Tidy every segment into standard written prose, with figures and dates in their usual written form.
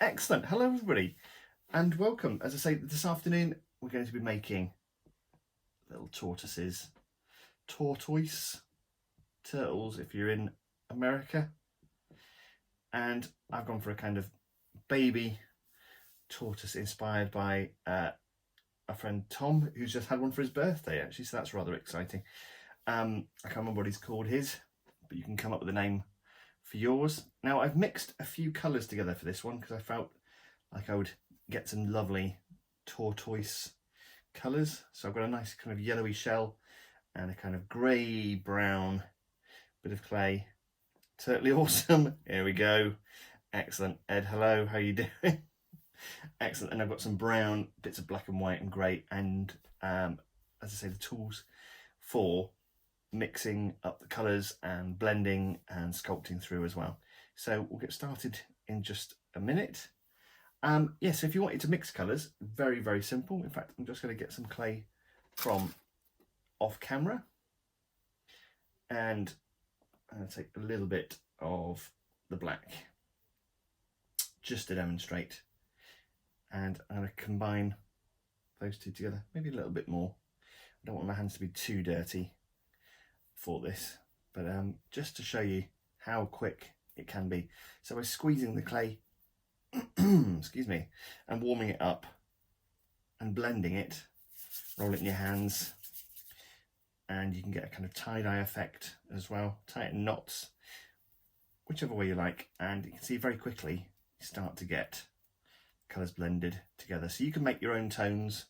Excellent. Hello everybody and welcome. As I say, this afternoon we're going to be making little tortoises. Tortoise, turtles if you're in America. And I've gone for a kind of baby tortoise inspired by a friend Tom, who's just had one for his birthday actually, so that's rather exciting. I can't remember what he's called his, but you can come up with a name for yours. Now I've mixed a few colours together for this one because I felt like I would get some lovely tortoise colours. So I've got a nice kind of yellowy shell and a kind of grey brown bit of clay. Totally awesome. Here we go. Excellent. Ed, hello, how are you doing? Excellent. And I've got some brown bits of black and white and grey and as I say, the tools for mixing up the colours and blending and sculpting through as well. So we'll get started in just a minute. So if you wanted to mix colours, very, very simple. In fact, I'm just going to get some clay from off camera. And I'm going to take a little bit of the black just to demonstrate. And I'm going to combine those two together, maybe a little bit more. I don't want my hands to be too dirty for this, but just to show you how quick it can be. So by squeezing the clay, excuse me, and warming it up and blending it, roll it in your hands, and you can get a kind of tie-dye effect as well, tie it in knots, whichever way you like, and you can see very quickly you start to get colours blended together. So you can make your own tones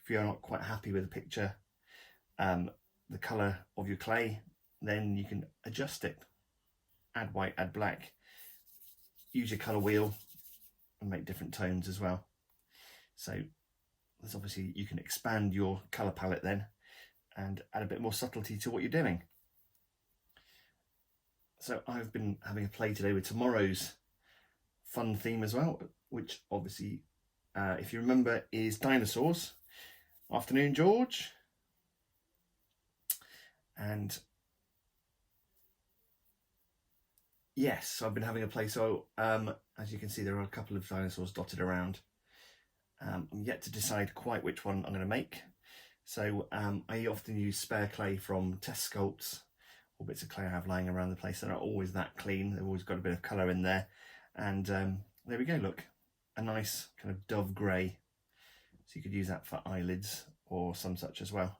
if you're not quite happy with the picture, the colour of your clay, then you can adjust it, add white, add black, use your colour wheel and make different tones as well. So there's obviously, you can expand your colour palette then and add a bit more subtlety to what you're doing. So I've been having a play today with tomorrow's fun theme as well, which obviously, if you remember, is dinosaurs. Afternoon, George. And yes, so I've been having a play. So as you can see, there are a couple of dinosaurs dotted around. I'm yet to decide quite which one I'm going to make. So I often use spare clay from test sculpts or bits of clay I have lying around the place. They're not always that clean. They've always got a bit of colour in there. And there we go, look, a nice kind of dove grey. So you could use that for eyelids or some such as well.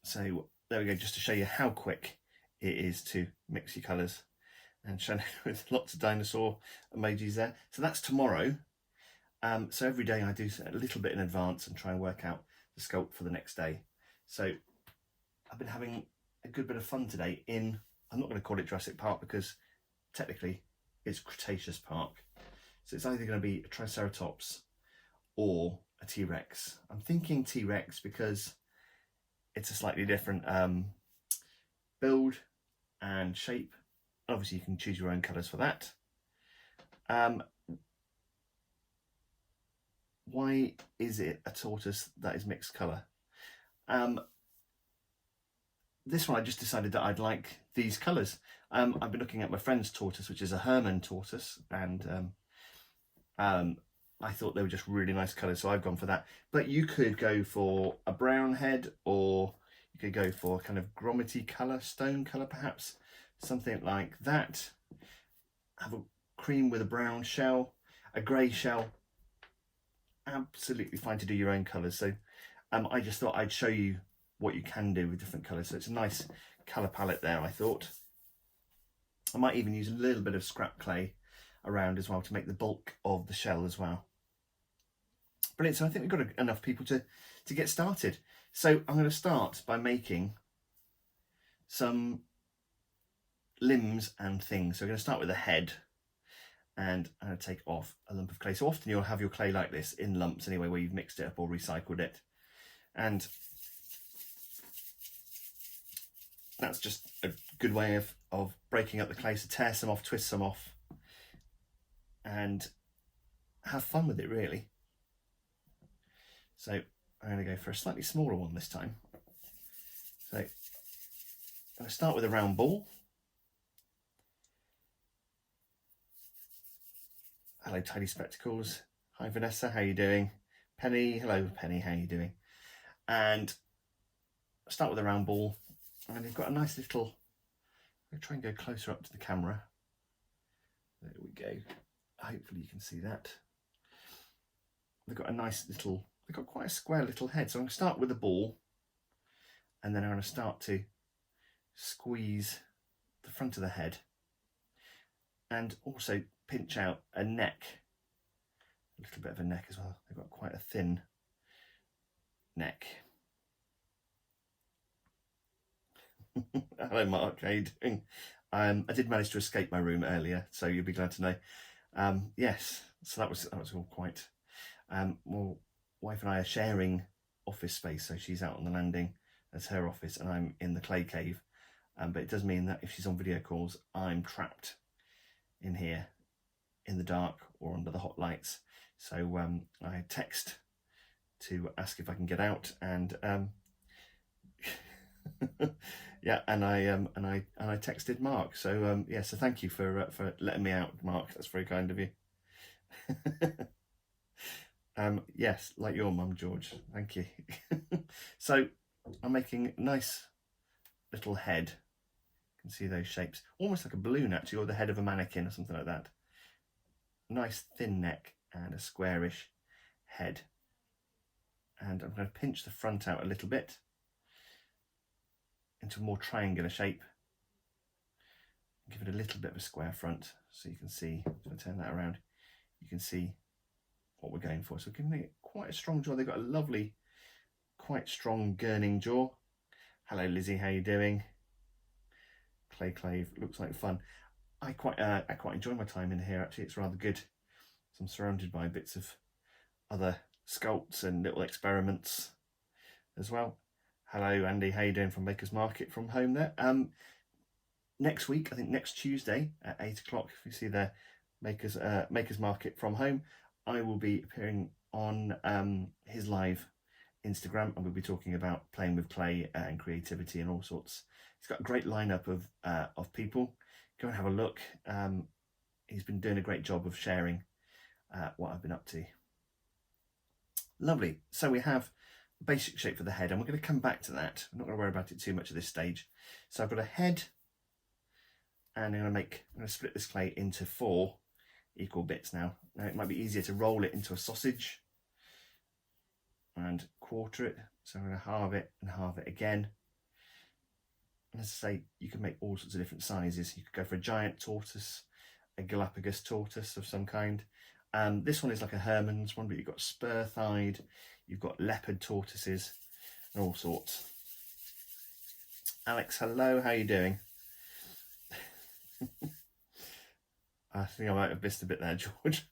So there we go, just to show you how quick it is to mix your colours, and show with lots of dinosaur emojis there. So that's tomorrow. So every day I do a little bit in advance and try and work out the sculpt for the next day. So I've been having a good bit of fun today in, I'm not going to call it Jurassic Park because technically it's Cretaceous Park. So it's either going to be a Triceratops or a T-Rex. I'm thinking T-Rex because it's a slightly different build and shape. Obviously you can choose your own colours for that. Why is it a tortoise that is mixed colour? This one I just decided that I'd like these colours. I've been looking at my friend's tortoise, which is a Herman tortoise, and I thought they were just really nice colours, so I've gone for that. But you could go for a brown head, or you could go for a kind of gromity colour, stone colour perhaps, something like that. Have a cream with a brown shell, a grey shell. Absolutely fine to do your own colours. So I just thought I'd show you what you can do with different colours. So it's a nice colour palette there, I thought. I might even use a little bit of scrap clay around as well to make the bulk of the shell as well. Brilliant. So I think we've got enough people to get started. So I'm going to start by making some limbs and things. So we're going to start with a head, and I'm going to take off a lump of clay. So often you'll have your clay like this in lumps anyway, where you've mixed it up or recycled it. And that's just a good way of breaking up the clay. So tear some off, twist some off, and have fun with it really. So I'm going to go for a slightly smaller one this time. So I'm going to start with a round ball. Hello, Tidy Spectacles. Hi, Vanessa, how you doing? Penny, hello, Penny, how you doing? And start with a round ball, and you've got a nice little, I'm going to try and go closer up to the camera. There we go. Hopefully you can see that. They've got a nice little, they've got quite a square little head. So I'm going to start with a ball, and then I'm going to start to squeeze the front of the head and also pinch out a neck, a little bit of a neck as well. They've got quite a thin neck. Hello Mark, how you doing? I did manage to escape my room earlier, so you'll be glad to know. Yes, so that was all quite. Well, wife and I are sharing office space, so she's out on the landing as her office, and I'm in the clay cave. But it does mean that if she's on video calls, I'm trapped in here in the dark or under the hot lights. So I text to ask if I can get out, and yeah, and I texted Mark. So yeah, so thank you for letting me out, Mark. That's very kind of you. Yes, like your mum, George. Thank you. So I'm making a nice little head. You can see those shapes, almost like a balloon actually, or the head of a mannequin or something like that. Nice thin neck and a squarish head. And I'm going to pinch the front out a little bit into a more triangular shape. Give it a little bit of a square front so you can see, if I turn that around, you can see what we're going for. So giving it quite a strong jaw. They've got a lovely, quite strong gurning jaw. Hello Lizzie, how you doing? Clay Clave, looks like fun. I quite enjoy my time in here actually. It's rather good. So I'm surrounded by bits of other sculpts and little experiments as well. Hello Andy, how you doing from Maker's Market from home there? Next week, I think next Tuesday at 8 o'clock, if you see there, Maker's Market from home, I will be appearing on his live Instagram, and we'll be talking about playing with clay and creativity and all sorts. He's got a great lineup of people. Go and have a look. He's been doing a great job of sharing what I've been up to. Lovely. So we have a basic shape for the head, and we're going to come back to that. I'm not going to worry about it too much at this stage. So I've got a head, and I'm going to split this clay into 4 equal bits now. Now it might be easier to roll it into a sausage and quarter it. So I'm going to halve it and halve it again. And as I say, you can make all sorts of different sizes. You could go for a giant tortoise, a Galapagos tortoise of some kind. This one is like a Herman's one, but you've got spur-thighed, you've got leopard tortoises and all sorts. Alex, hello, how are you doing? I think I might have missed a bit there, George,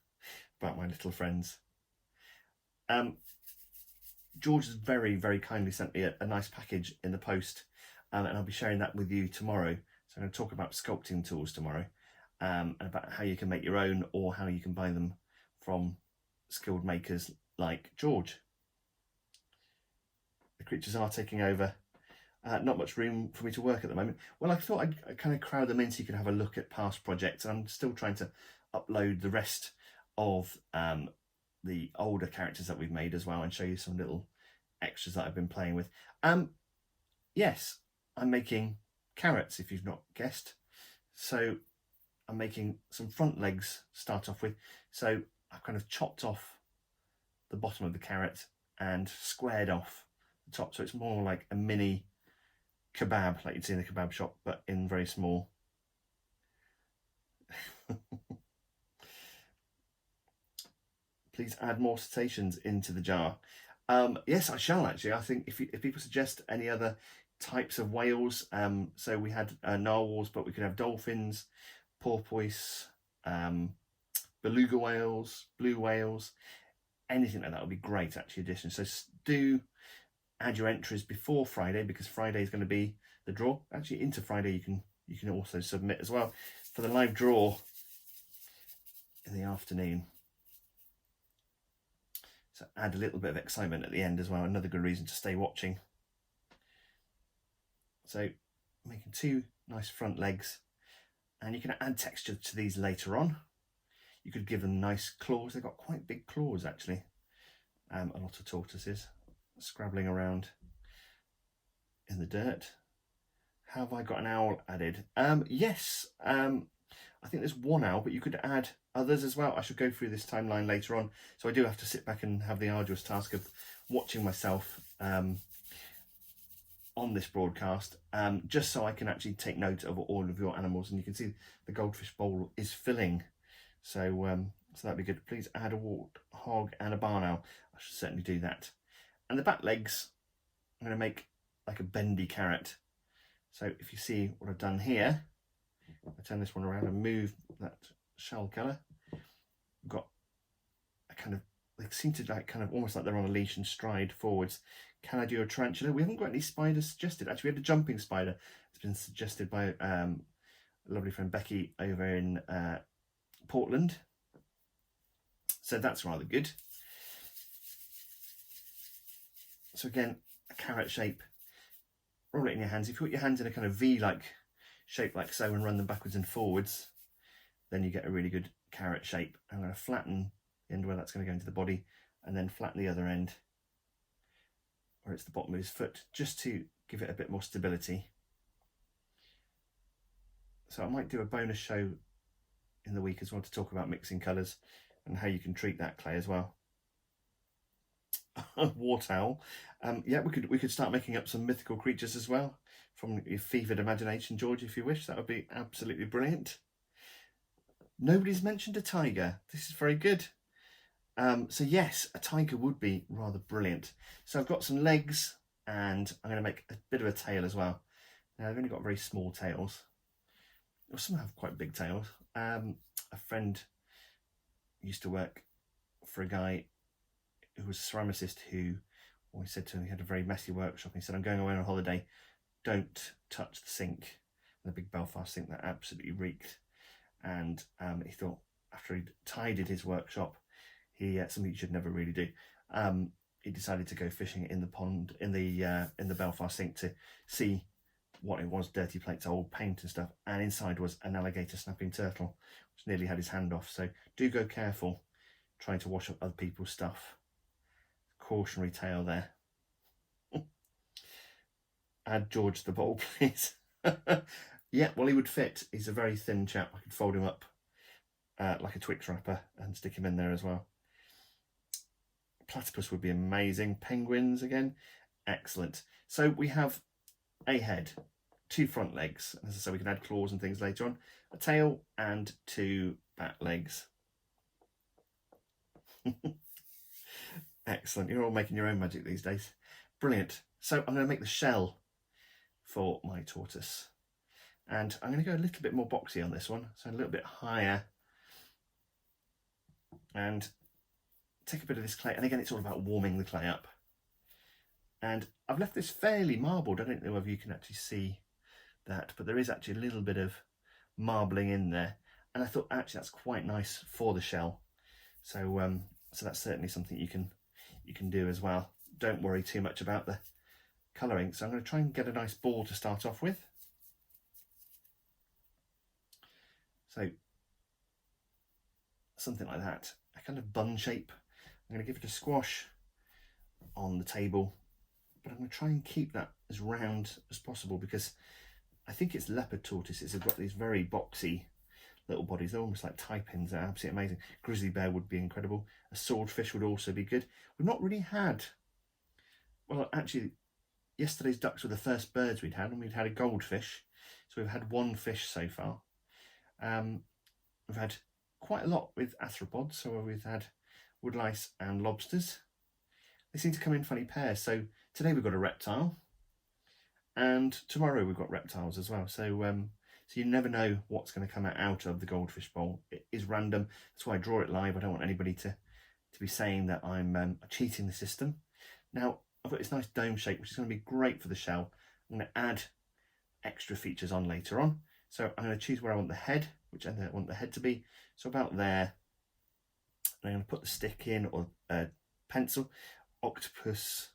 about my little friends. George has very, very kindly sent me a nice package in the post, and I'll be sharing that with you tomorrow. So I'm going to talk about sculpting tools tomorrow, and about how you can make your own or how you can buy them from skilled makers like George. The creatures are taking over. Not much room for me to work at the moment. Well, I thought I'd kind of crowd them in so you can have a look at past projects. And I'm still trying to upload the rest of the older characters that we've made as well, and show you some little extras that I've been playing with. Yes, I'm making carrots, if you've not guessed. So I'm making some front legs to start off with. So I've kind of chopped off the bottom of the carrot and squared off the top. So it's more like a mini kebab, like you'd see in the kebab shop, but in very small. Please add more cetaceans into the jar. Yes, I shall actually. I think if people suggest any other types of whales, so we had narwhals, but we could have dolphins, porpoise, beluga whales, blue whales, anything like that would be great actually addition. So do add your entries before Friday, because Friday is going to be the draw. Actually into Friday you can also submit as well for the live draw in the afternoon. So add a little bit of excitement at the end as well, another good reason to stay watching. So making 2 nice front legs, and you can add texture to these later on. You could give them nice claws. They've got quite big claws actually. A lot of tortoises scrabbling around in the dirt. Have I got an owl added? Yes. I think there's one owl, but you could add others as well. I should go through this timeline later on. So I do have to sit back and have the arduous task of watching myself on this broadcast, just so I can actually take note of all of your animals. And you can see the goldfish bowl is filling. So, so that'd be good. Please add a warthog and a barn owl. I should certainly do that. And the back legs, I'm going to make like a bendy carrot. So if you see what I've done here, I turn this one around and move that shell colour. We've got a kind of, they seem to like kind of almost like they're on a leash and stride forwards. Can I do a tarantula? We haven't got any spiders suggested. Actually, we had a jumping spider. It's been suggested by a lovely friend Becky over in Portland. So that's rather good. So again, a carrot shape. Roll it in your hands. If you put your hands in a kind of V-like shape like so and run them backwards and forwards, then you get a really good carrot shape. I'm going to flatten the end where that's going to go into the body, and then flatten the other end where it's the bottom of his foot, just to give it a bit more stability. So I might do a bonus show in the week as well to talk about mixing colours and how you can treat that clay as well. Water owl. Yeah, we could start making up some mythical creatures as well from your fevered imagination, George, if you wish. That would be absolutely brilliant. Nobody's mentioned a tiger. This is very good. So yes, a tiger would be rather brilliant. So I've got some legs, and I'm going to make a bit of a tail as well. Now I've only got very small tails. Well, some have quite big tails. A friend used to work for a guy who was a ceramicist who always said to him, he had a very messy workshop, and he said, I'm going away on a holiday, don't touch the sink. And the big Belfast sink that absolutely reeked. And he thought, after he'd tidied his workshop, something you should never really do, he decided to go fishing in the pond, in the Belfast sink, to see what it was, dirty plates, old paint and stuff, and inside was an alligator snapping turtle, which nearly had his hand off. So do go careful trying to wash up other people's stuff. Cautionary tale there. Add George to the bowl, please. Yeah, well, he would fit. He's a very thin chap. I could fold him up like a Twix wrapper and stick him in there as well. Platypus would be amazing. Penguins again, excellent. So we have a head, 2 front legs, as I said, we can add claws and things later on, a tail and 2 back legs. Excellent. You're all making your own magic these days. Brilliant. So I'm going to make the shell for my tortoise, and I'm going to go a little bit more boxy on this one, so a little bit higher, and take a bit of this clay. And again, it's all about warming the clay up. And I've left this fairly marbled. I don't know whether you can actually see that, but there is actually a little bit of marbling in there, and I thought actually that's quite nice for the shell. So so that's certainly something you can do as well. Don't worry too much about the colouring. So I'm going to try and get a nice ball to start off with. So something like that, a kind of bun shape. I'm going to give it a squash on the table, but I'm going to try and keep that as round as possible, because I think it's leopard tortoises have got these very boxy little bodies. They're almost like tie pins. They're absolutely amazing. Grizzly bear would be incredible. A swordfish would also be good. We've not really had, well, actually yesterday's ducks were the first birds we'd had, and we'd had a goldfish, so we've had 1 fish so far. We've had quite a lot with arthropods, so we've had woodlice and lobsters. They seem to come in funny pairs. So today we've got a reptile, and tomorrow we've got reptiles as well. So so you never know what's going to come out of the goldfish bowl. It is random. That's why I draw it live. I don't want anybody to be saying that I'm cheating the system. Now I've got this nice dome shape, which is going to be great for the shell. I'm going to add extra features on later on. So I'm going to choose where I want the head, which I want the head to be. So about there. And I'm going to put the stick in, or a pencil. Octopus,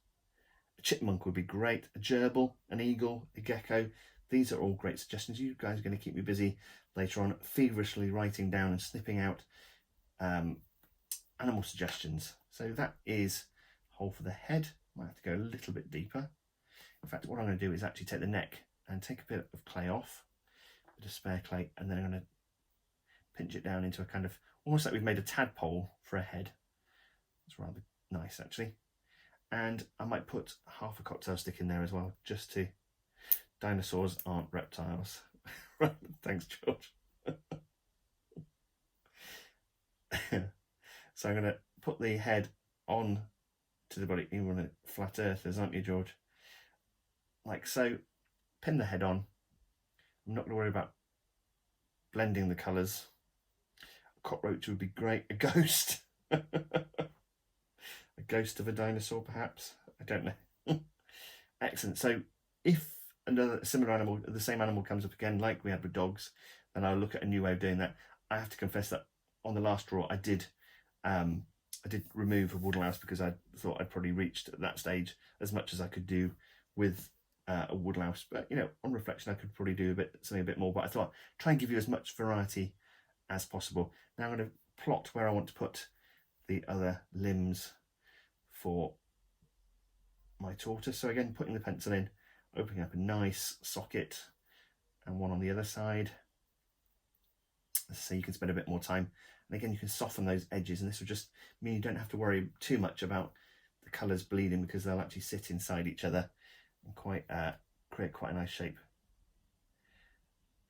a chipmunk would be great. A gerbil, an eagle, a gecko. These are all great suggestions. You guys are going to keep me busy later on, feverishly writing down and snipping out animal suggestions. So that is hole for the head. Might have to go a little bit deeper. In fact, what I'm going to do is actually take the neck and take a bit of clay off, a bit of spare clay, and then I'm going to pinch it down into a kind of, almost like we've made a tadpole for a head. It's rather nice actually. And I might put half a cocktail stick in there as well, just to, dinosaurs aren't reptiles. Thanks, George. So I'm going to put the head on to the body. You want it flat earthers, aren't you, George? Like so. Pin the head on. I'm not going to worry about blending the colours. A cockroach would be great. A ghost. A ghost of a dinosaur, perhaps. I don't know. Excellent. So if another similar animal, the same animal comes up again, like we had with dogs, then I'll look at a new way of doing that. I have to confess that on the last draw, I did remove a woodlouse because I thought I'd probably reached at that stage as much as I could do with a woodlouse. But you know, on reflection, I could probably do something a bit more. But I thought try and give you as much variety as possible. Now I'm going to plot where I want to put the other limbs for my tortoise. So again, putting the pencil in, opening up a nice socket, and one on the other side, so you can spend a bit more time. And again, you can soften those edges, and this will just mean you don't have to worry too much about the colours bleeding, because they'll actually sit inside each other and create quite a nice shape.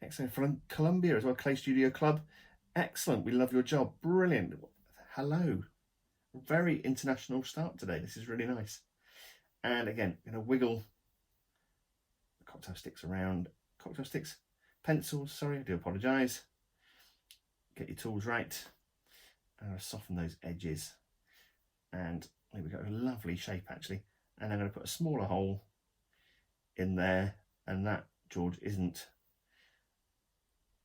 Excellent. From Columbia as well, Clay Studio Club. Excellent. We love your job. Brilliant. Hello. Very international start today. This is really nice. And again, I'm going to wiggle the cocktail sticks around. Cocktail sticks? Pencils, sorry, I do apologise. Get your tools right. I'm going to soften those edges. And there we go, a lovely shape actually. And I'm going to put a smaller hole in there. And that, George, isn't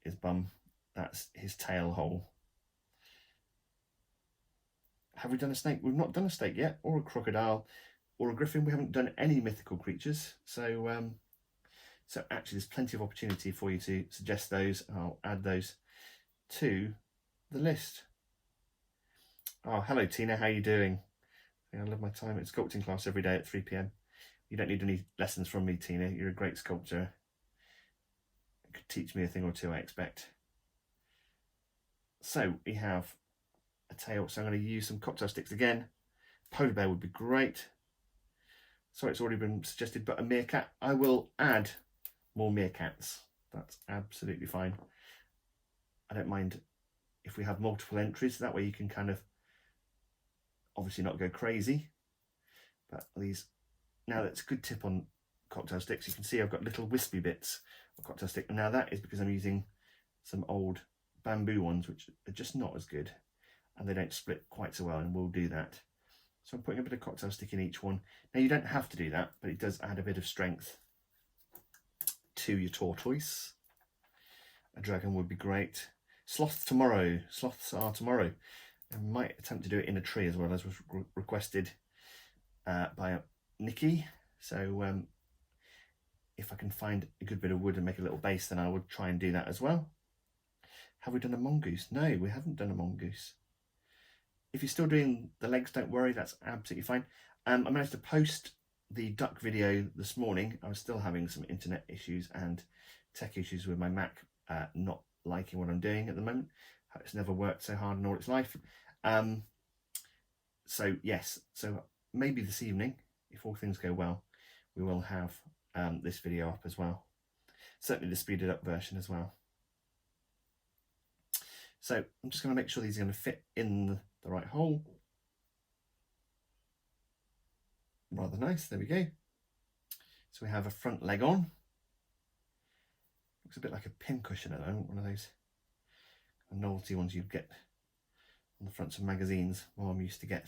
his bum. That's his tail hole. Have we done a snake? We've not done a snake yet, or a crocodile, or a griffin. We haven't done any mythical creatures. So, so actually there's plenty of opportunity for you to suggest those. I'll add those to the list. Oh, hello Tina, how are you doing? I love my time at sculpting class every day at 3 p.m. You don't need any lessons from me, Tina. You're a great sculptor. You could teach me a thing or two, I expect. So we have a tail, so I'm going to use some cocktail sticks again. Polar bear would be great. Sorry, it's already been suggested, but a meerkat. I will add more meerkats. That's absolutely fine. I don't mind if we have multiple entries. That way you can kind of obviously not go crazy. But these, now that's a good tip on cocktail sticks. You can see I've got little wispy bits of cocktail stick. And now that is because I'm using some old bamboo ones, which are just not as good. And they don't split quite so well, and we'll do that. So I'm putting a bit of cocktail stick in each one. Now you don't have to do that, but it does add a bit of strength to your tortoise. A dragon would be great. Sloths tomorrow. Sloths are tomorrow. I might attempt to do it in a tree as well, as was requested by Nikki. So if I can find a good bit of wood and make a little base, then I would try and do that as well. Have we done a mongoose? No, we haven't done a mongoose. If you're still doing the legs, don't worry, that's absolutely fine. I managed to post the duck video this morning. I was still having some internet issues and tech issues with my Mac, not liking what I'm doing at the moment. It's never worked so hard in all its life. So yes, so maybe this evening, if all things go well, we will have this video up as well. Certainly the speeded up version as well. So I'm just going to make sure these are going to fit in the right hole. Rather nice, there we go. So we have a front leg on. Looks a bit like a pin cushion at the moment, one of those novelty ones you'd get on the fronts of magazines. Mum used to get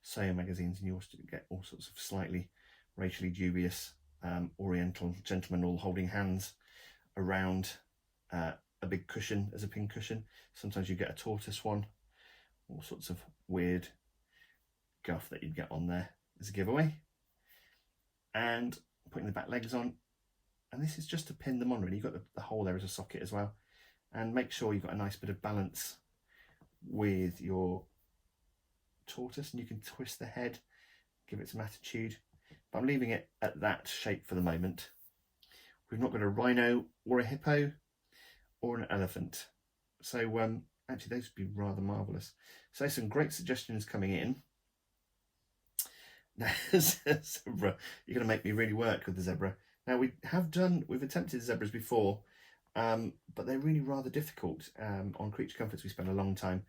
sewing magazines, and you used to get all sorts of slightly racially dubious oriental gentlemen all holding hands around a big cushion as a pin cushion. Sometimes you get a tortoise one, all sorts of weird guff that you'd get on there as a giveaway. And putting the back legs on, and this is just to pin them on really. You've got the hole there as a socket as well, and make sure you've got a nice bit of balance with your tortoise, and you can twist the head, give it some attitude, but I'm leaving it at that shape for the moment. We've not got a rhino or a hippo or an elephant, so actually those would be rather marvellous. So some great suggestions coming in. Now, zebra, you're going to make me really work with the zebra. Now we've attempted zebras before, but they're really rather difficult. On Creature Comforts we spent a long time,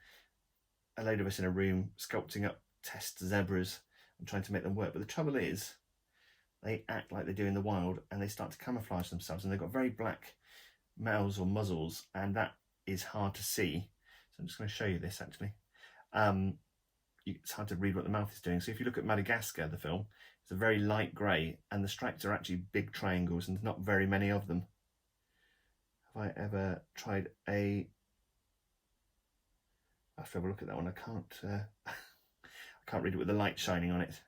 a load of us in a room, sculpting up test zebras and trying to make them work. But the trouble is, they act like they do in the wild and they start to camouflage themselves, and they've got very black mouths or muzzles, and that is hard to see. So I'm just going to show you this actually. It's hard to read what the mouth is doing. So if you look at Madagascar, the film, it's a very light grey, and the stripes are actually big triangles, and there's not very many of them. Have I ever tried a... I have to have a look at that one. I can't read it with the light shining on it.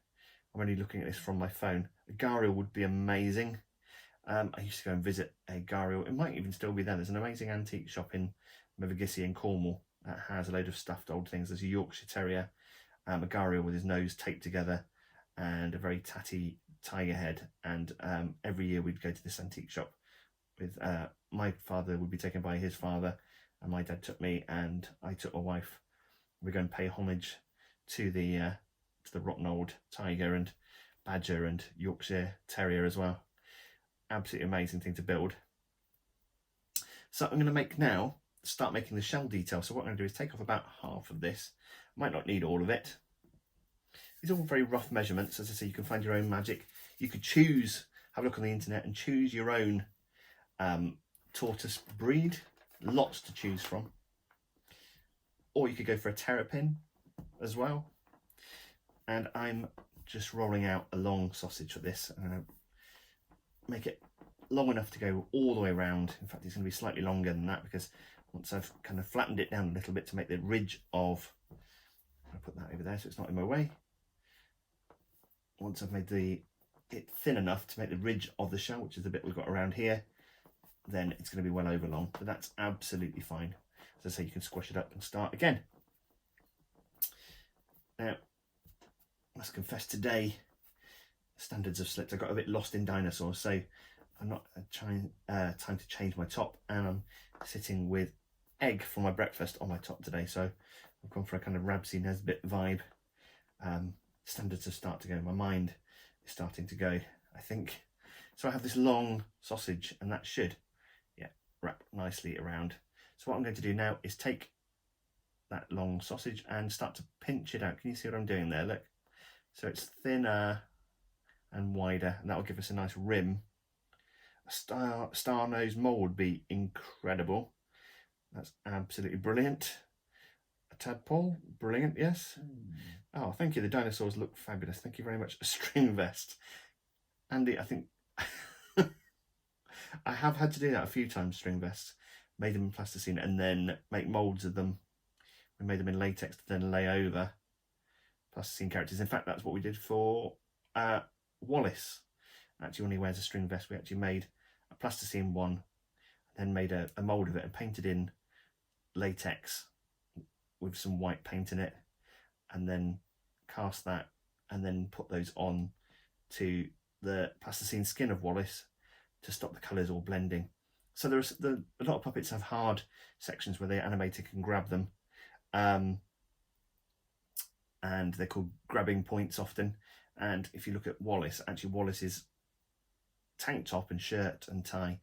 I'm only looking at this from my phone. A gharial would be amazing. I used to go and visit a gharial. It might even still be there. There's an amazing antique shop in Mevagissey in Cornwall that has a load of stuffed old things. There's a Yorkshire Terrier, a gharial with his nose taped together, and a very tatty tiger head. And every year we'd go to this antique shop with my father would be taken by his father, and my dad took me, and I took my wife. We're going to pay homage to the rotten old tiger and badger and Yorkshire Terrier as well. Absolutely amazing thing to build. So I'm going to start making the shell detail. So what I'm going to do is take off about half of this. Might not need all of it. These are all very rough measurements. As I say, you can find your own magic. You could choose, have a look on the internet and choose your own tortoise breed. Lots to choose from. Or you could go for a terrapin as well. And I'm just rolling out a long sausage for this. I'm going to make it long enough to go all the way around. In fact, it's going to be slightly longer than that, because once I've kind of flattened it down a little bit to make the ridge of... I'll put that over there so it's not in my way. Once I've made it thin enough to make the ridge of the shell, which is the bit we've got around here, then it's going to be well over long. But that's absolutely fine. As I say, you can squash it up and start again. Now, I must confess today, standards have slipped. I got a bit lost in dinosaurs, so I'm not trying time to change my top, and I'm sitting with egg for my breakfast on my top today. So I've gone for a kind of Rabsy Nesbit vibe. Standards have started to go. My mind is starting to go, I think. So I have this long sausage, and that should, wrap nicely around. So what I'm going to do now is take that long sausage and start to pinch it out. Can you see what I'm doing there? Look. So it's thinner and wider, and that will give us a nice rim. A star nose mole would be incredible. That's absolutely brilliant. A tadpole, brilliant, yes. Oh, thank you. The dinosaurs look fabulous. Thank you very much. A string vest. Andy, I think I have had to do that a few times, string vests. Made them in plasticine and then make moulds of them. We made them in latex to then lay over plasticine characters. In fact, that's what we did for Wallace. Actually, when he wears a string vest, we actually made a plasticine one, then made a mould of it and painted in latex with some white paint in it, and then cast that and then put those on to the plasticine skin of Wallace to stop the colours all blending. So a lot of puppets have hard sections where the animator can grab them, and they're called grabbing points often. And if you look at Wallace, actually Wallace's tank top and shirt and tie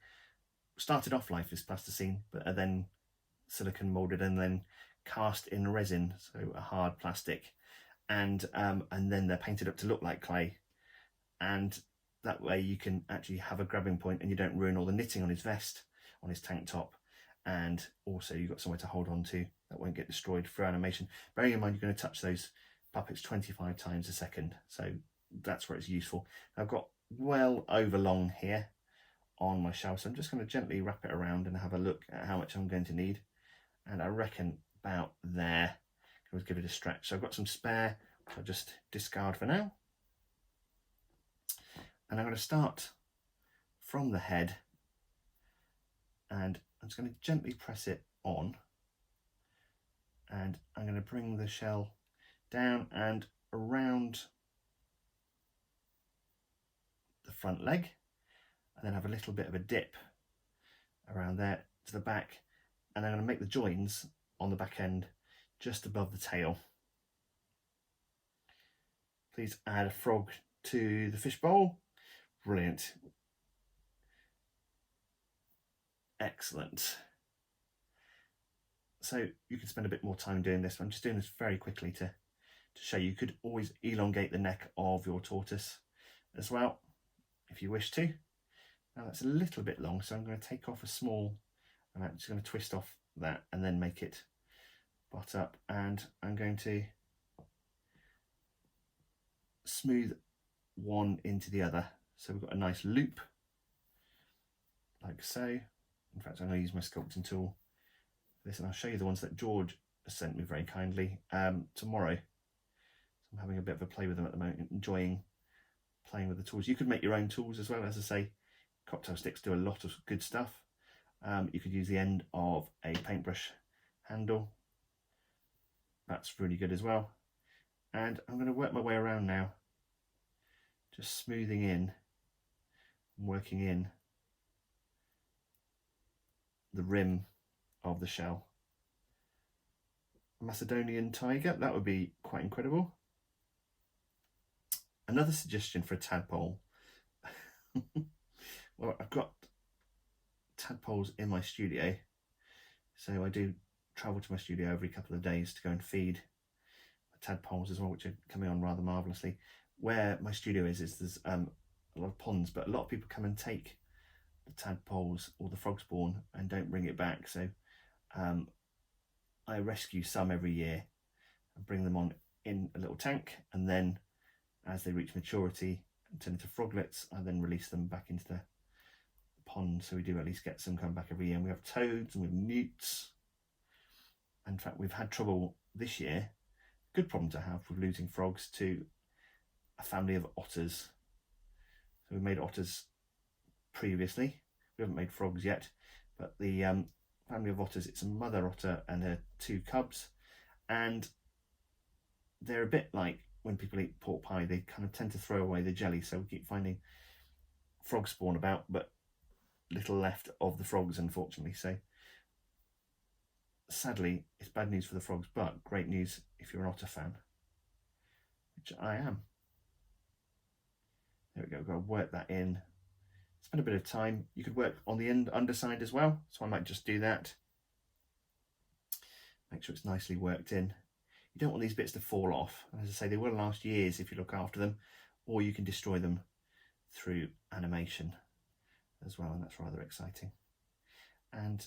started off life as plasticine, but are then silicone moulded and then cast in resin, so a hard plastic, and then they're painted up to look like clay, and that way you can actually have a grabbing point and you don't ruin all the knitting on his vest, on his tank top, and also you've got somewhere to hold on to that won't get destroyed through animation. Bearing in mind you're going to touch those puppets 25 times a second, so that's where it's useful. I've got well over long here on my shell, so I'm just going to gently wrap it around and have a look at how much I'm going to need, and I reckon about there. I'll give it a stretch. So I've got some spare, which I'll just discard for now, and I'm going to start from the head, and I'm just going to gently press it on, And I'm going to bring the shell down and around the front leg, and then have a little bit of a dip around there to the back, and I'm going to make the joins on the back end just above the tail. Please add a frog to the fish bowl. Brilliant. Excellent. So you can spend a bit more time doing this. I'm just doing this very quickly to show you. You could always elongate the neck of your tortoise as well, if you wish to. Now that's a little bit long, so I'm going to take off a small, and I'm just going to twist off that and then make it butt up, and I'm going to smooth one into the other. So we've got a nice loop, like so. In fact, I'm going to use my sculpting tool for this, and I'll show you the ones that George has sent me very kindly tomorrow. So I'm having a bit of a play with them at the moment, enjoying playing with the tools. You could make your own tools as well. As I say, cocktail sticks do a lot of good stuff. You could use the end of a paintbrush handle. That's really good as well. And I'm going to work my way around now, just smoothing in and working in the rim of the shell. Macedonian tiger, that would be quite incredible. Another suggestion for a tadpole. Well, I've got tadpoles in my studio, so I do travel to my studio every couple of days to go and feed tadpoles as well, which are coming on rather marvellously. Where my studio is there's a lot of ponds, but a lot of people come and take the tadpoles or the frog spawn and don't bring it back. So I rescue some every year and bring them on in a little tank, and then as they reach maturity and turn into froglets, I then release them back into the pond. So we do at least get some come back every year. And we have toads and we have newts. In fact, we've had trouble this year, good problem to have, with losing frogs to a family of otters. So we made otters previously. We haven't made frogs yet, but the family of otters, it's a mother otter and her 2 cubs, and they're a bit like when people eat pork pie, they kind of tend to throw away the jelly, so we keep finding frog spawn about, but little left of the frogs, unfortunately. So sadly, it's bad news for the frogs, but great news if you're an otter fan, which I am. There we go, got to work that in. Spend a bit of time. You could work on the underside as well, so I might just do that. Make sure it's nicely worked in. You don't want these bits to fall off. As I say, they will last years if you look after them, or you can destroy them through animation as well, and that's rather exciting. And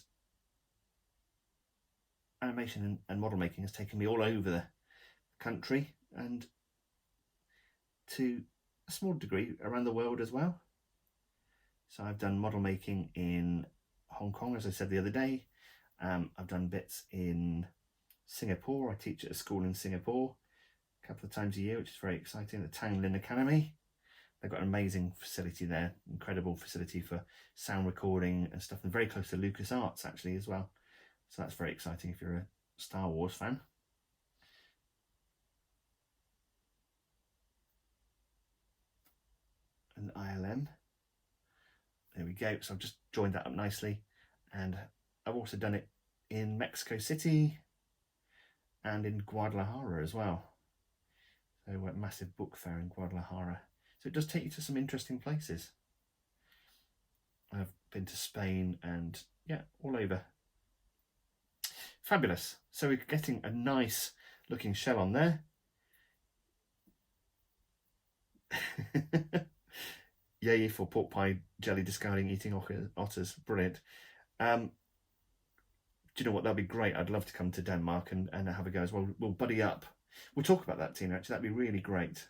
animation and model making has taken me all over the country, and to a small degree around the world as well. So I've done model making in Hong Kong, as I said the other day. I've done bits in Singapore. I teach at a school in Singapore a couple of times a year, which is very exciting, the Tang Lin Academy. They've got an amazing facility there, incredible facility for sound recording and stuff, and very close to LucasArts actually as well. So that's very exciting if you're a Star Wars fan. And ILM. There we go. So I've just joined that up nicely, and I've also done it in Mexico City and in Guadalajara as well. So a massive book fair in Guadalajara. So it does take you to some interesting places. I've been to Spain and yeah, all over. Fabulous. So we're getting a nice looking shell on there. Yay for pork pie jelly discarding eating otters. Brilliant. Do you know what? That'd be great. I'd love to come to Denmark and have a go as well. We'll buddy up. We'll talk about that, Tina, actually. That'd be really great.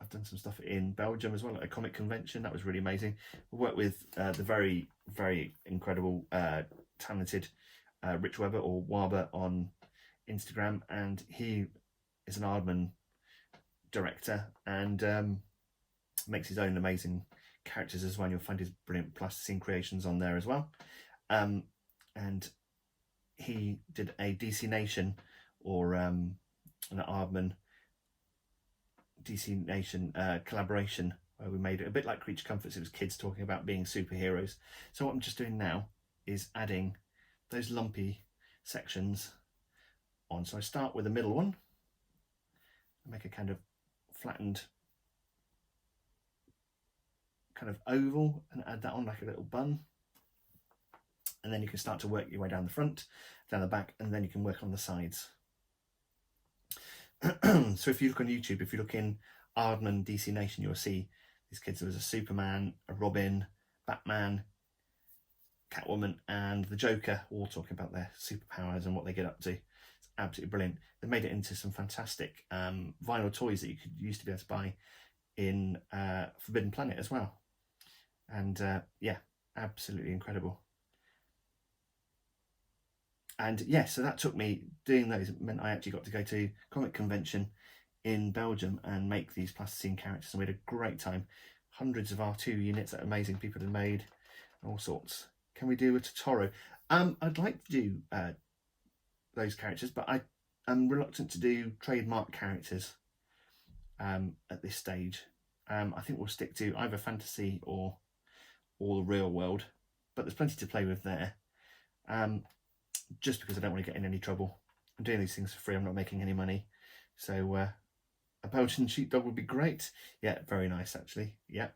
I've done some stuff in Belgium as well at a comic convention. That was really amazing. We worked with the very, very incredible, talented Rich Webber, or Waber on Instagram, and he is an Aardman director and makes his own amazing characters as well. And you'll find his brilliant plasticine creations on there as well. And he did a DC Nation or an Aardman DC Nation collaboration where we made it a bit like Creature Comforts. It was kids talking about being superheroes. So what I'm just doing now is adding those lumpy sections on. So I start with the middle one, make a kind of flattened kind of oval and add that on like a little bun. And then you can start to work your way down the front, down the back, and then you can work on the sides. So if you look on YouTube, if you look in Aardman DC Nation, you'll see these kids. There was a Superman, a Robin, Batman, Catwoman, and the Joker, all talking about their superpowers and what they get up to. It's absolutely brilliant. They made it into some fantastic vinyl toys that you used to be able to buy in Forbidden Planet as well. And yeah, absolutely incredible. And yeah, so that took me, doing those meant I actually got to go to comic convention in Belgium and make these plasticine characters, and we had a great time. Hundreds of R2 units that amazing people had made, all sorts. Can we do a Totoro? I'd like to do those characters, but I am reluctant to do trademark characters at this stage. I think we'll stick to either fantasy or the real world, but there's plenty to play with there. Just because I don't want to get in any trouble. I'm doing these things for free, I'm not making any money. So a Belgian sheepdog would be great. Yeah, very nice actually. Yeah,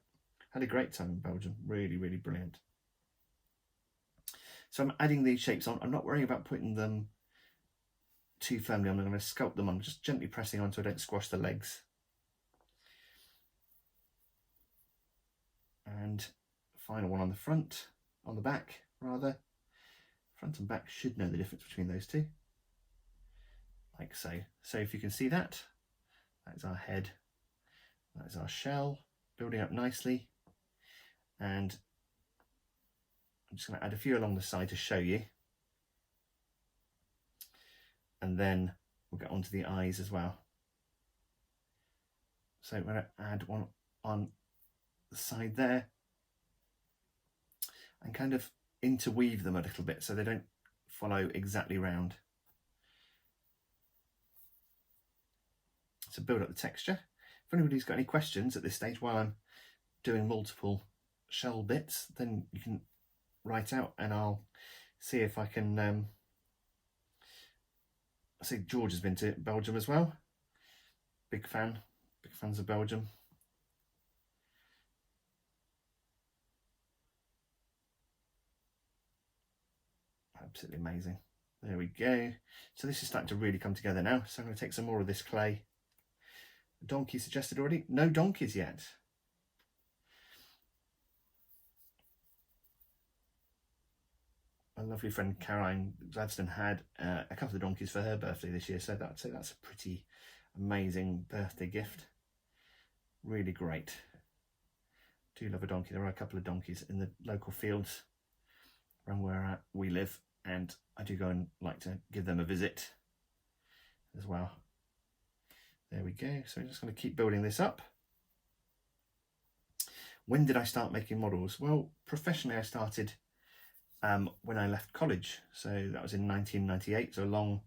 had a great time in Belgium. Really, really brilliant. So I'm adding these shapes on. I'm not worrying about putting them too firmly on. I'm going to sculpt them on, just gently pressing on so I don't squash the legs. And final one on the front, on the back rather. Front and back should know the difference between those two, like so. So if you can see that, that's our head, that is our shell, building up nicely. And I'm just going to add a few along the side to show you. And then we'll get onto the eyes as well. So we're going to add one on the side there and kind of interweave them a little bit so they don't follow exactly round. So build up the texture. If anybody's got any questions at this stage while I'm doing multiple shell bits, then you can write out and I'll see if I can I see George has been to Belgium as well. Big fans of Belgium. Absolutely amazing. There we go. So this is starting to really come together now. So I'm going to take some more of this clay. A donkey suggested already. No donkeys yet. My lovely friend Caroline Gladstone had a couple of donkeys for her birthday this year. So that's a pretty amazing birthday gift. Really great. Do love a donkey. There are a couple of donkeys in the local fields around where we live. And I do go and like to give them a visit as well. There we go. So I'm just going to keep building this up. When did I start making models? Well, professionally I started when I left college. So that was in 1998, so a long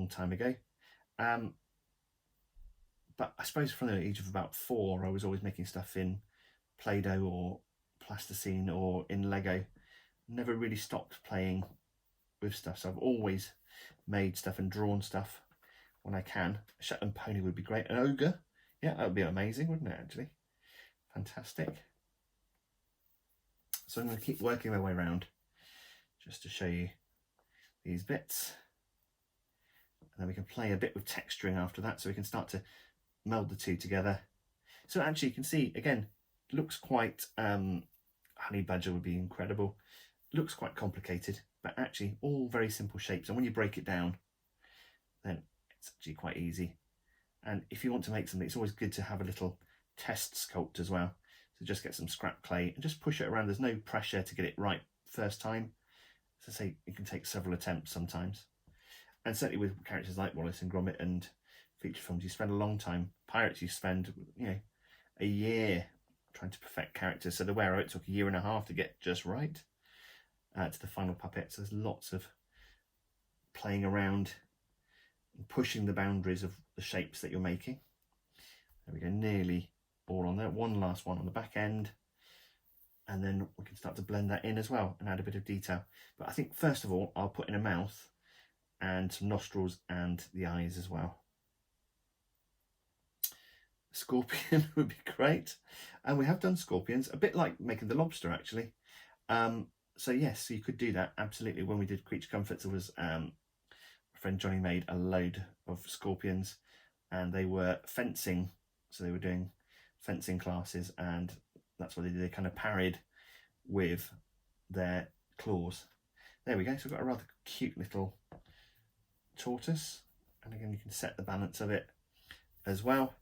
time ago. But I suppose from the age of about 4, I was always making stuff in Play-Doh or Plasticine or in Lego. Never really stopped playing with stuff, so I've always made stuff and drawn stuff when I can. A Shetland pony would be great. An ogre, yeah, that would be amazing, wouldn't it, actually? Fantastic. So I'm going to keep working my way around just to show you these bits. And then we can play a bit with texturing after that, so we can start to meld the two together. So actually you can see, again, looks quite, honey badger would be incredible. Looks quite complicated, but actually all very simple shapes. And when you break it down, then it's actually quite easy. And if you want to make something, it's always good to have a little test sculpt as well. So just get some scrap clay and just push it around. There's no pressure to get it right first time. As I say, it can take several attempts sometimes. And certainly with characters like Wallace and Gromit and feature films, you spend a long time. Pirates, you spend, a year trying to perfect characters. So the Wear Out took a 1.5 years to get just right. To the final puppet. So there's lots of playing around and pushing the boundaries of the shapes that you're making. There we go, nearly all on there. One last one on the back end, and then we can start to blend that in as well and add a bit of detail. But I think first of all I'll put in a mouth and some nostrils and the eyes as well. Scorpion would be great, and we have done scorpions, a bit like making the lobster actually. So yes, so you could do that absolutely. When we did Creature Comforts, there was my friend Johnny made a load of scorpions, and they were fencing, so they were doing fencing classes, and that's what they did. They kind of parried with their claws. There we go. So we've got a rather cute little tortoise, and again you can set the balance of it as well.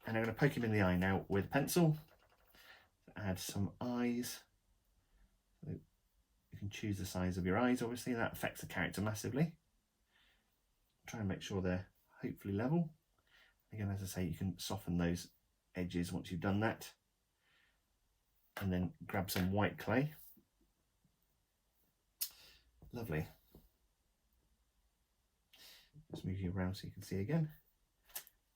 And I'm going to poke him in the eye now with a pencil. Add some eyes. So you can choose the size of your eyes, obviously that affects the character massively. Try and make sure they're hopefully level. Again, as I say, you can soften those edges once you've done that. And then grab some white clay. Lovely. Just move you around so you can see again.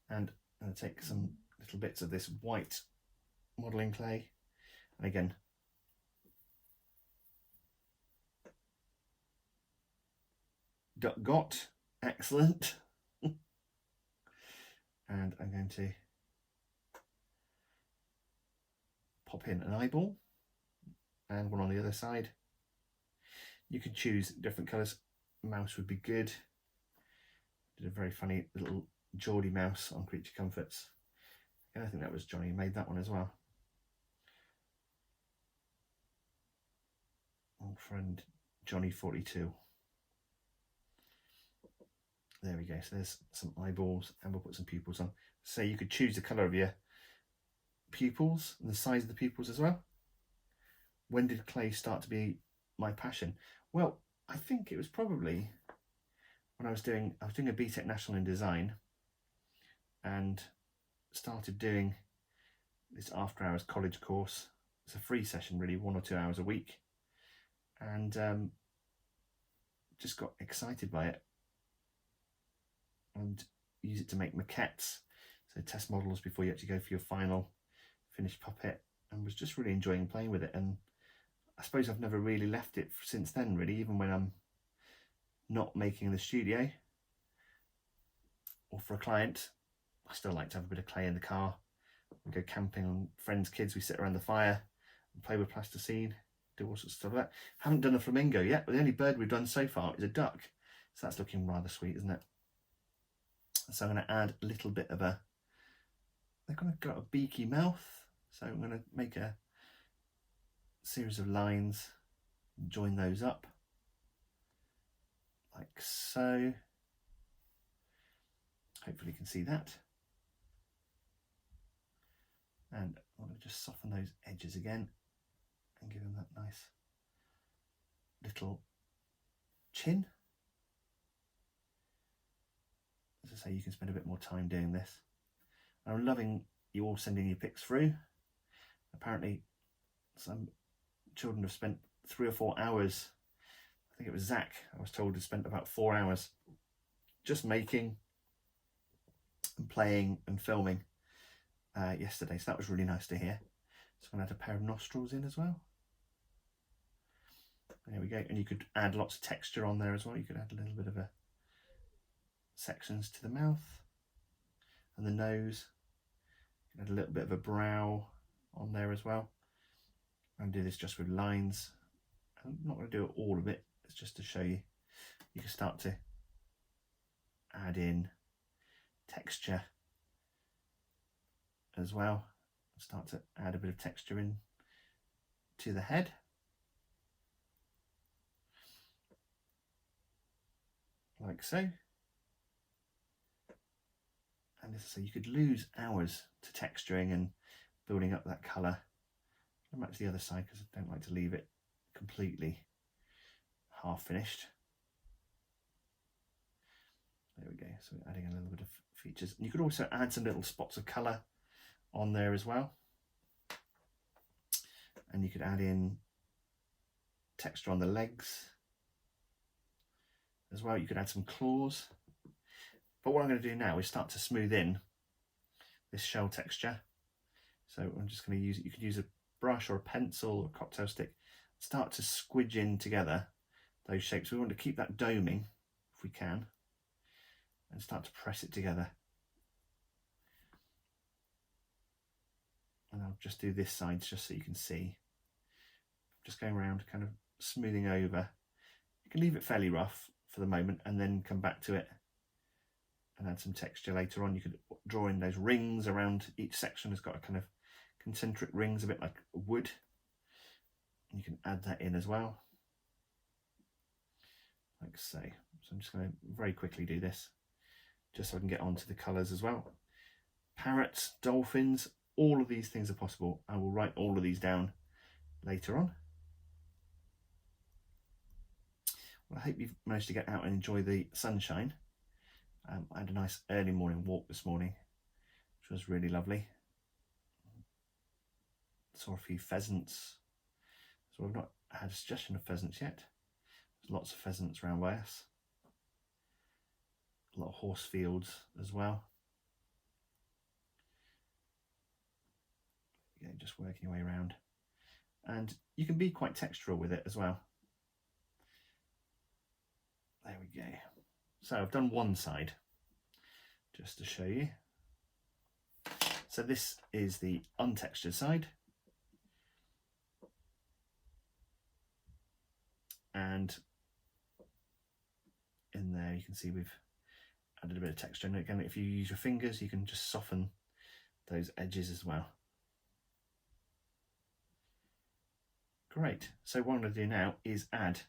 And I'm going to take some little bits of this white modelling clay, and again got excellent. And I'm going to pop in an eyeball and one on the other side. You could choose different colours. Mouse would be good. Did a very funny little Geordie mouse on Creature Comforts. And I think that was Johnny who made that one as well. Old friend Johnny 42. There we go. So there's some eyeballs, and we'll put some pupils on. So you could choose the colour of your pupils and the size of the pupils as well. When did clay start to be my passion? Well, I think it was probably when I was doing a BTEC National in Design, and started doing this after hours college course. It's a free session really, 1 or 2 hours a week, and just got excited by it and use it to make maquettes, so test models before you actually go for your final finished puppet, and was just really enjoying playing with it. And I suppose I've never really left it since then really, even when I'm not making in the studio or for a client. I still like to have a bit of clay in the car. We go camping on friends' kids, we sit around the fire and play with plasticine, do all sorts of stuff like that. Haven't done a flamingo yet, but the only bird we've done so far is a duck. So that's looking rather sweet, isn't it? So I'm going to add a little bit of they've kind of got a beaky mouth. So I'm going to make a series of lines and join those up like so. Hopefully you can see that. And I'm going to just soften those edges again and give them that nice little chin. As I say, you can spend a bit more time doing this. I'm loving you all sending your pics through. Apparently some children have spent 3 or 4 hours. I think it was Zach, I was told, had spent about 4 hours just making and playing and filming yesterday, so that was really nice to hear. So I'm going to add a pair of nostrils in as well. There we go. And you could add lots of texture on there as well. You could add a little bit of sections to the mouth and the nose. You can add a little bit of a brow on there as well. I'm going to do this just with lines. I'm not going to do all of it. It's just to show you. You can start to add in texture as well. Start to add a bit of texture in to the head. Like so. And as I say, you could lose hours to texturing and building up that colour. I'll match the other side because I don't like to leave it completely half finished. There we go. So we're adding a little bit of features. And you could also add some little spots of colour on there as well. And you could add in texture on the legs as well. You could add some claws. But what I'm going to do now is start to smooth in this shell texture. So I'm just going to use it. You could use a brush or a pencil or a cocktail stick. Start to squidge in together those shapes. We want to keep that doming if we can, and start to press it together. And I'll just do this side just so you can see. Just going around, kind of smoothing over. You can leave it fairly rough for the moment and then come back to it and add some texture later on. You could draw in those rings around each section. Has got a kind of concentric rings, a bit like wood. You can add that in as well, like so. So I'm just going to very quickly do this, just so I can get onto the colours as well. Parrots, dolphins, all of these things are possible. I will write all of these down later on. Well, I hope you've managed to get out and enjoy the sunshine. I had a nice early morning walk this morning, which was really lovely. Saw a few pheasants. So we've not had a suggestion of pheasants yet. There's lots of pheasants around by us. A lot of horse fields as well. Yeah, just working your way around. And you can be quite textural with it as well. There we go. So I've done one side, just to show you. So this is the untextured side. And in there you can see we've added a bit of texture. And again, if you use your fingers, you can just soften those edges as well. Great. So what I'm going to do now is add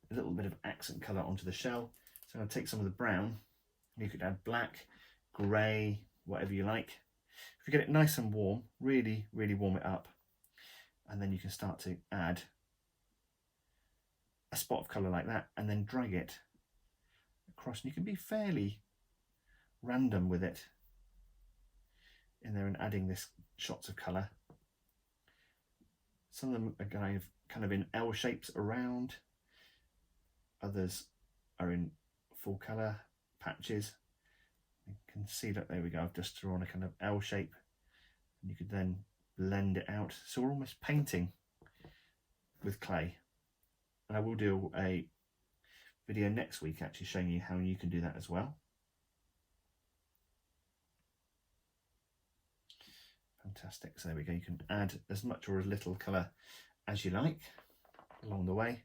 a little bit of accent colour onto the shell. So I'm going to take some of the brown. You could add black, grey, whatever you like. If you get it nice and warm, really, really warm it up. And then you can start to add a spot of colour like that and then drag it across. And you can be fairly random with it in there and adding this shots of colour. Some of them are kind of in L shapes around. Others are in full colour patches. You can see that, there we go, I've just drawn a kind of L shape. And you could then blend it out. So we're almost painting with clay. And I will do a video next week actually showing you how you can do that as well. Fantastic. So there we go. You can add as much or as little colour as you like along the way.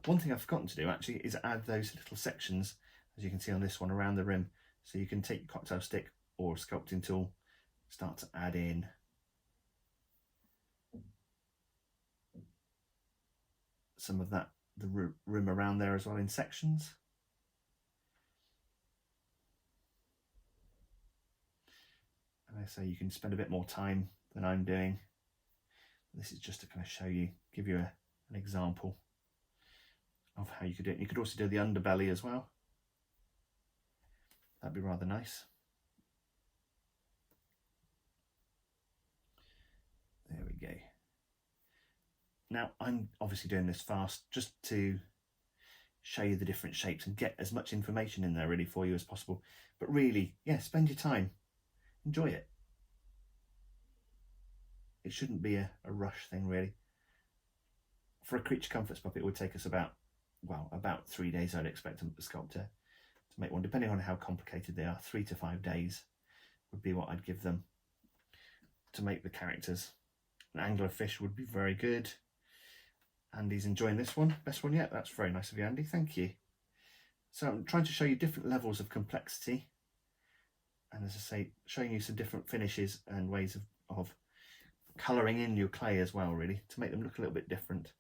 One thing I've forgotten to do actually is add those little sections, as you can see on this one, around the rim. So you can take your cocktail stick or sculpting tool, start to add in some of that, the rim around there as well in sections. And I say you can spend a bit more time than I'm doing. This is just to kind of show you, give you an example of how you could do it. You could also do the underbelly as well. That'd be rather nice. There we go. Now I'm obviously doing this fast just to show you the different shapes and get as much information in there really for you as possible. But really, yeah, spend your time. Enjoy it. It shouldn't be a rush thing really. For a Creature Comforts puppet, it would take us about 3 days, I'd expect a sculptor to make one, depending on how complicated they are. 3 to 5 days would be what I'd give them to make the characters. An anglerfish would be very good. Andy's enjoying this one. Best one yet. That's very nice of you, Andy. Thank you. So I'm trying to show you different levels of complexity. And as I say, showing you some different finishes and ways of colouring in your clay as well, really, to make them look a little bit different.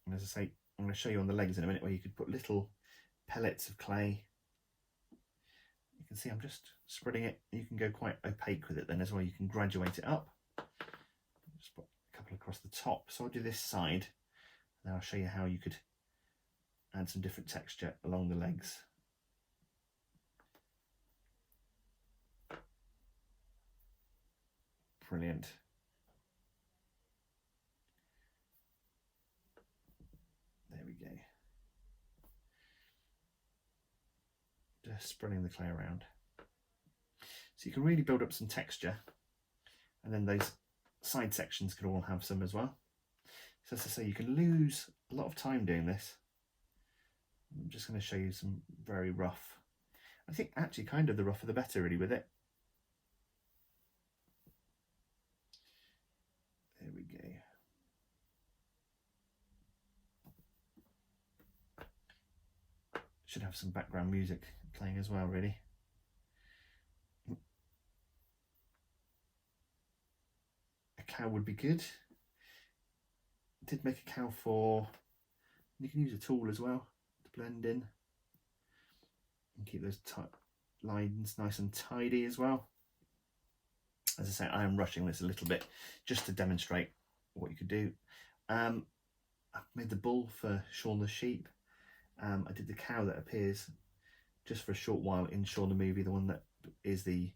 And as I say, I'm going to show you on the legs in a minute where you could put little pellets of clay. You can see I'm just spreading it. You can go quite opaque with it then as well. You can graduate it up. Just put a couple across the top. So I'll do this side. Then I'll show you how you could add some different texture along the legs. Brilliant. There we spreading the clay around. So you can really build up some texture, and then those side sections could all have some as well. So as I say, you can lose a lot of time doing this. I'm just going to show you some very rough. I think actually kind of the rougher the better really with it. There we go. Should have some background music playing as well, really. A cow would be good. I did make a cow for, you can use a tool as well to blend in and keep those lines nice and tidy as well. As I say, I am rushing this a little bit just to demonstrate what you could do. I've made the bull for Shaun the sheep. I did the cow that appears just for a short while in Shaun the movie, the one that is the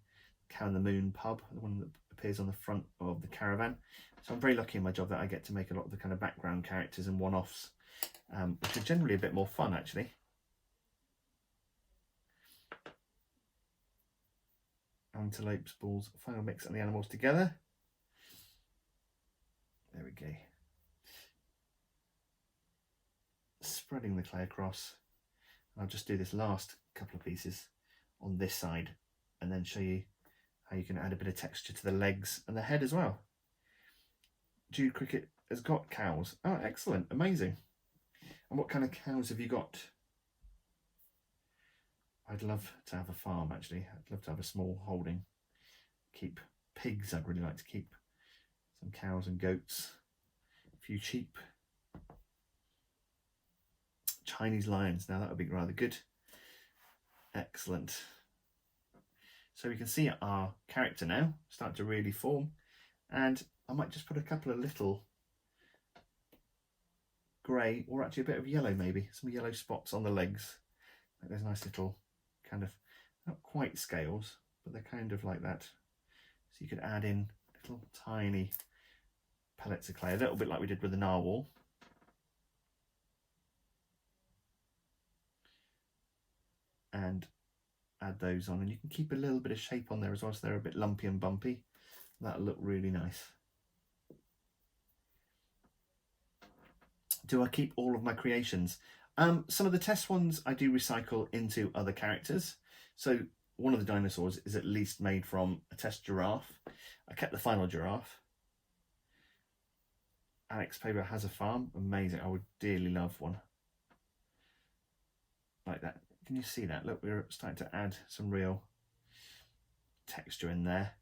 Cow in the Moon pub, the one that appears on the front of the caravan. So I'm very lucky in my job that I get to make a lot of the kind of background characters and one-offs, which are generally a bit more fun actually. Antelopes, bulls, final mix and the animals together. There we go. Spreading the clay across. I'll just do this last couple of pieces on this side and then show you how you can add a bit of texture to the legs and the head as well. Jude Cricket has got cows. Oh, excellent, amazing. And what kind of cows have you got? I'd love to have a farm actually. I'd love to have a small holding. Keep pigs, I'd really like to keep some cows and goats, a few sheep. Chinese lions, now that would be rather good. Excellent. So we can see our character now start to really form, and I might just put a couple of little grey, or actually a bit of yellow maybe, some yellow spots on the legs. Like there's nice little kind of, not quite scales, but they're kind of like that. So you could add in little tiny pellets of clay, a little bit like we did with the narwhal. And add those on, and you can keep a little bit of shape on there as well, so they're a bit lumpy and bumpy. That'll look really nice. Do I keep all of my creations? Some of the test ones I do recycle into other characters. So one of the dinosaurs is at least made from a test giraffe. I kept the final giraffe. Alex Paper has a farm, amazing. I would dearly love one like that. Can you see that? Look, we're starting to add some real texture in there,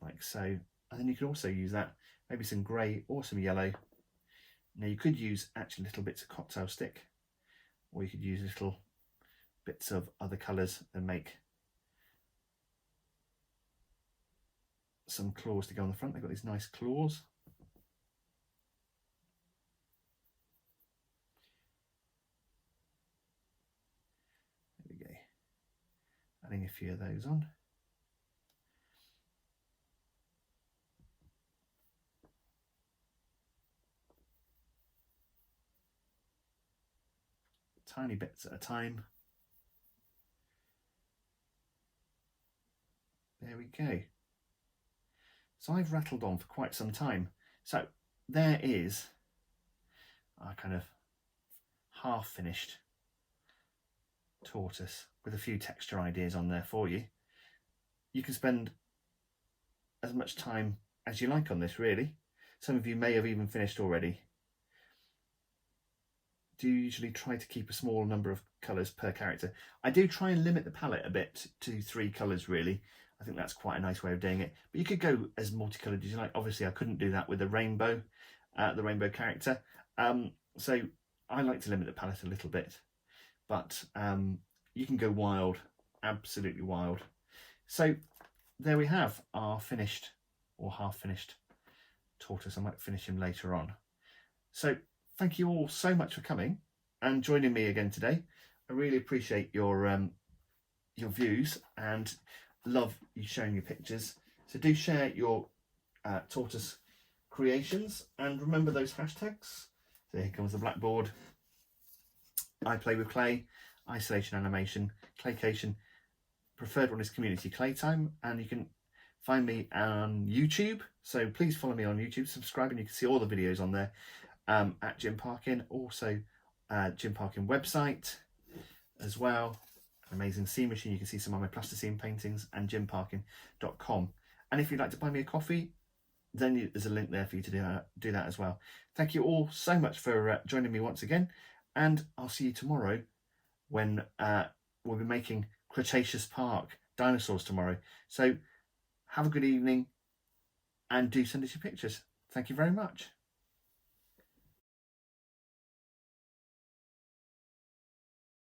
like so. And then you could also use that, maybe some grey or some yellow. Now you could use actually little bits of cocktail stick, or you could use little bits of other colours and make some claws to go on the front. They've got these nice claws. Adding a few of those on. Tiny bits at a time. There we go. So I've rattled on for quite some time. So there is our kind of half finished tortoise with a few texture ideas on there for you. You can spend as much time as you like on this really. Some of you may have even finished already. Do usually try to keep a small number of colours per character. I do try and limit the palette a bit to 3 colours really. I think that's quite a nice way of doing it. But you could go as multicoloured as you like. Obviously I couldn't do that with the rainbow character. So I like to limit the palette a little bit. But you can go wild, absolutely wild. So there we have our finished or half finished tortoise. I might finish him later on. So thank you all so much for coming and joining me again today. I really appreciate your views and love you sharing your pictures. So do share your tortoise creations and remember those hashtags. So here comes the blackboard. I play with clay. isolation animation, claycation. Preferred one is community claytime, and you can find me on YouTube. So please follow me on YouTube, subscribe, and you can see all the videos on there at Jim Parkyn. Also, Jim Parkyn website as well. An amazing sea machine. You can see some of my plasticine paintings, and jimparkyn.com. And if you'd like to buy me a coffee, then there's a link there for you to do that as well. Thank you all so much for joining me once again, and I'll see you tomorrow when we'll be making Cretaceous Park dinosaurs tomorrow. So have a good evening, and do send us your pictures. Thank you very much.